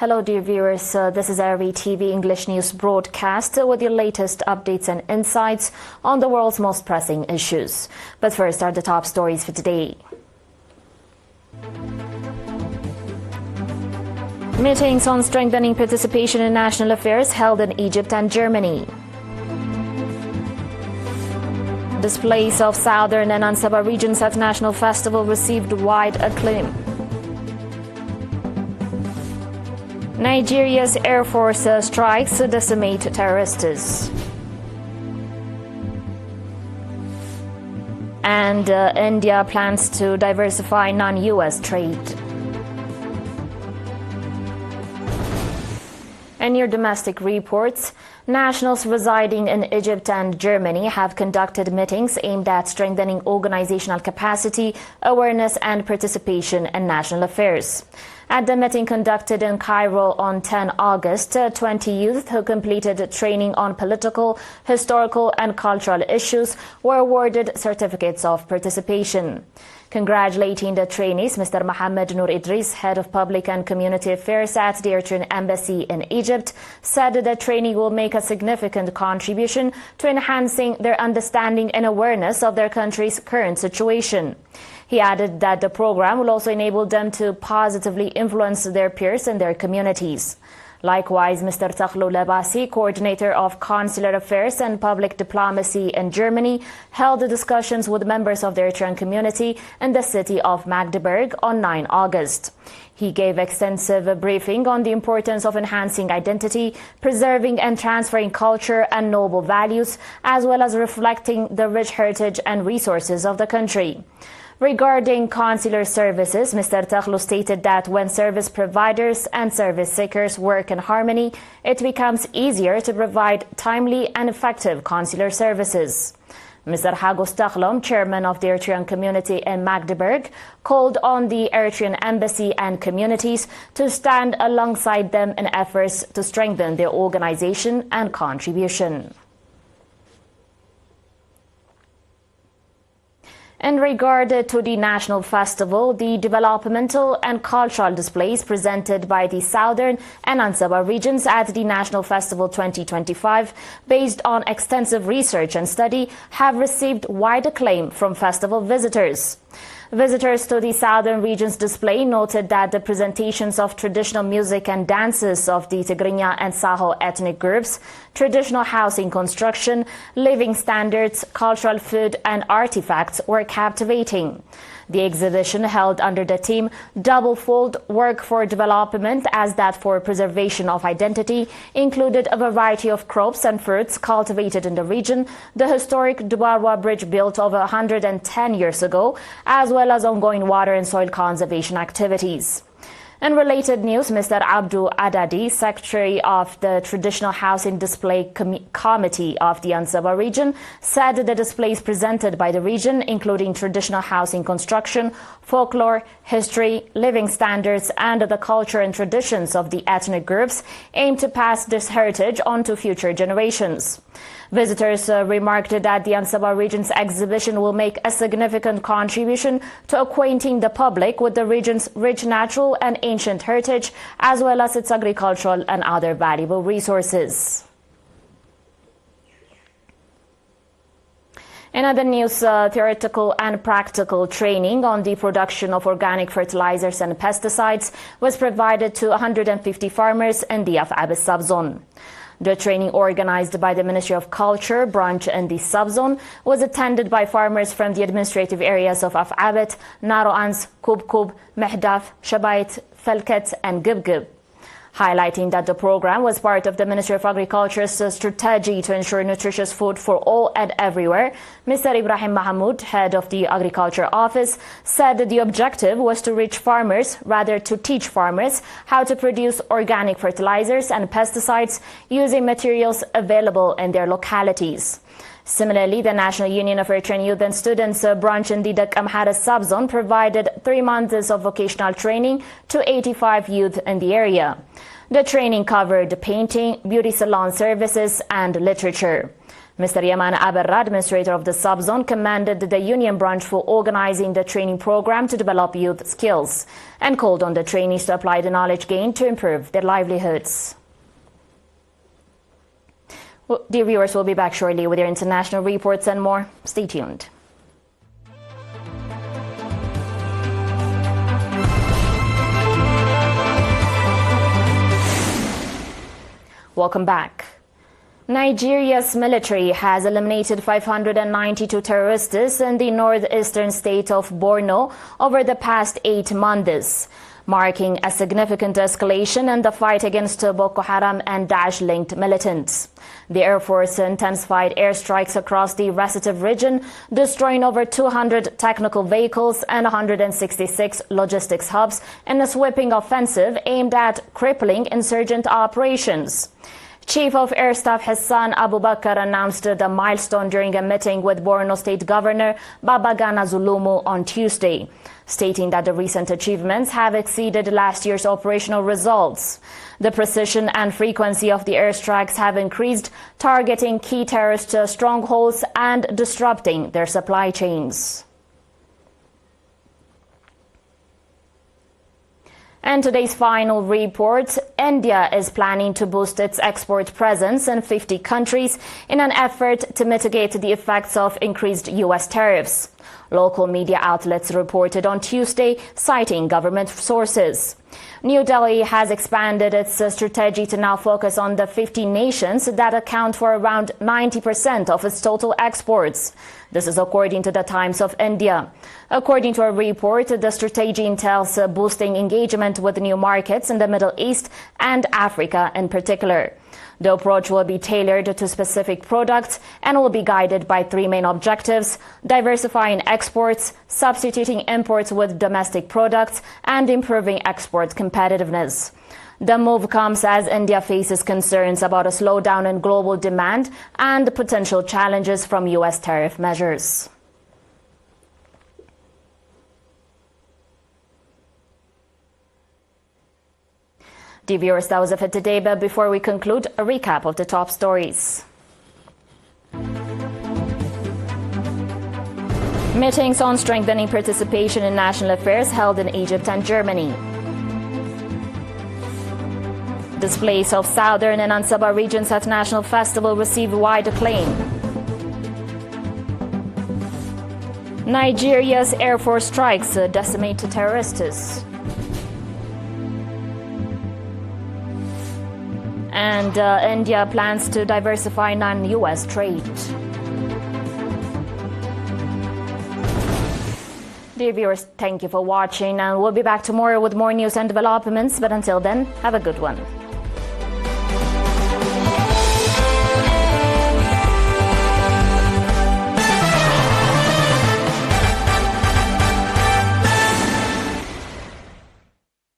Hello dear viewers, this is ERi-TV English News broadcast with your latest updates and insights on the world's most pressing issues. But first are the top stories for today. Meetings on strengthening participation in national affairs held in Egypt and Germany. Displays of southern and Ansaba regions at National Festival received wide acclaim. Nigeria's Air Force strikes decimate terrorists. And India plans to diversify non-US trade. In your domestic reports, nationals residing in Egypt and Germany have conducted meetings aimed at strengthening organizational capacity, awareness and participation in national affairs. At the meeting conducted in Cairo on 10 August, 20 youth who completed training on political, historical and cultural issues were awarded certificates of participation. Congratulating the trainees, Mr. Mohammed Noor Idris, Head of Public and Community Affairs at the Eritrean Embassy in Egypt, said the training will make a significant contribution to enhancing their understanding and awareness of their country's current situation. He added that the program will also enable them to positively influence their peers and their communities. Likewise, Mr. Takhlo Labasi, Coordinator of Consular Affairs and Public Diplomacy in Germany, held discussions with members of the Eritrean community in the city of Magdeburg on 9 August. He gave extensive briefing on the importance of enhancing identity, preserving and transferring culture and noble values, as well as reflecting the rich heritage and resources of the country. Regarding consular services, Mr. Takhlo stated that when service providers and service seekers work in harmony, it becomes easier to provide timely and effective consular services. Mr. Hagos Takhlom, chairman of the Eritrean community in Magdeburg, called on the Eritrean embassy and communities to stand alongside them in efforts to strengthen their organization and contribution. In regard to the National Festival, the developmental and cultural displays presented by the Southern and Ansaba regions at the National Festival 2025, based on extensive research and study, have received wide acclaim from festival visitors. Visitors to the Southern region's display noted that the presentations of traditional music and dances of the Tigrinya and Saho ethnic groups, traditional housing construction, living standards, cultural food and artifacts were captivating. The exhibition, held under the theme Double-Fold Work for Development as that for Preservation of Identity, included a variety of crops and fruits cultivated in the region, the historic Dubarwa Bridge built over 110 years ago, as well as ongoing water and soil conservation activities. In related news, Mr. Abdu Adadi, Secretary of the Traditional Housing Display Committee of the Ansaba region, said the displays presented by the region, including traditional housing construction, folklore, history, living standards, and the culture and traditions of the ethnic groups, aim to pass this heritage on to future generations. Visitors remarked that the Ansaba region's exhibition will make a significant contribution to acquainting the public with the region's rich natural and ancient heritage, as well as its agricultural and other valuable resources. In other news, theoretical and practical training on the production of organic fertilizers and pesticides was provided to 150 farmers in the Af'ab subzone. The training, organized by the Ministry of Culture branch in the subzone, was attended by farmers from the administrative areas of Af'abet, Naroans, Kubkub, Mehdaf, Shabayt, Felket and Gibgib. Highlighting that the program was part of the Ministry of Agriculture's strategy to ensure nutritious food for all and everywhere, Mr. Ibrahim Mahmoud, head of the Agriculture Office, said that the objective was to reach farmers, rather to teach farmers, how to produce organic fertilizers and pesticides using materials available in their localities. Similarly, the National Union of Eritrean Youth and Students branch in the Dak Amhara subzone provided 3 months of vocational training to 85 youth in the area. The training covered painting, beauty salon services, and literature. Mr. Yaman Aberra, administrator of the subzone, commended the union branch for organizing the training program to develop youth skills and called on the trainees to apply the knowledge gained to improve their livelihoods. Well, dear viewers, we'll be back shortly with your international reports and more. Stay tuned. Welcome back. Nigeria's military has eliminated 592 terrorists in the northeastern state of Borno over the past 8 months, marking a significant escalation in the fight against Boko Haram and Daesh-linked militants. The Air Force intensified airstrikes across the recitative region, destroying over 200 technical vehicles and 166 logistics hubs in a sweeping offensive aimed at crippling insurgent operations. Chief of Air Staff Hassan Abubakar announced the milestone during a meeting with Borno State Governor Babagana Zulumu on Tuesday, stating that the recent achievements have exceeded last year's operational results. The precision and frequency of the airstrikes have increased, targeting key terrorist strongholds and disrupting their supply chains. And today's final report, India is planning to boost its export presence in 50 countries in an effort to mitigate the effects of increased U.S. tariffs. Local media outlets reported on Tuesday, citing government sources. New Delhi has expanded its strategy to now focus on the 50 nations that account for around 90% of its total exports. This is according to the Times of India. According to a report, the strategy entails boosting engagement with new markets in the Middle East and Africa in particular. The approach will be tailored to specific products and will be guided by 3 main objectives: diversifying exports, substituting imports with domestic products, and improving export competitiveness. The move comes as India faces concerns about a slowdown in global demand and potential challenges from U.S. tariff measures. Dear viewers, that was it for today, but before we conclude, a recap of the top stories. Meetings on strengthening participation in national affairs held in Egypt and Germany. Displays of Southern and Ansaba regions at National Festival receive wide acclaim. Nigeria's Air Force strikes decimate terrorists. And India plans to diversify non-U.S. trade. Dear viewers, thank you for watching, and we'll be back tomorrow with more news and developments. But until then, have a good one.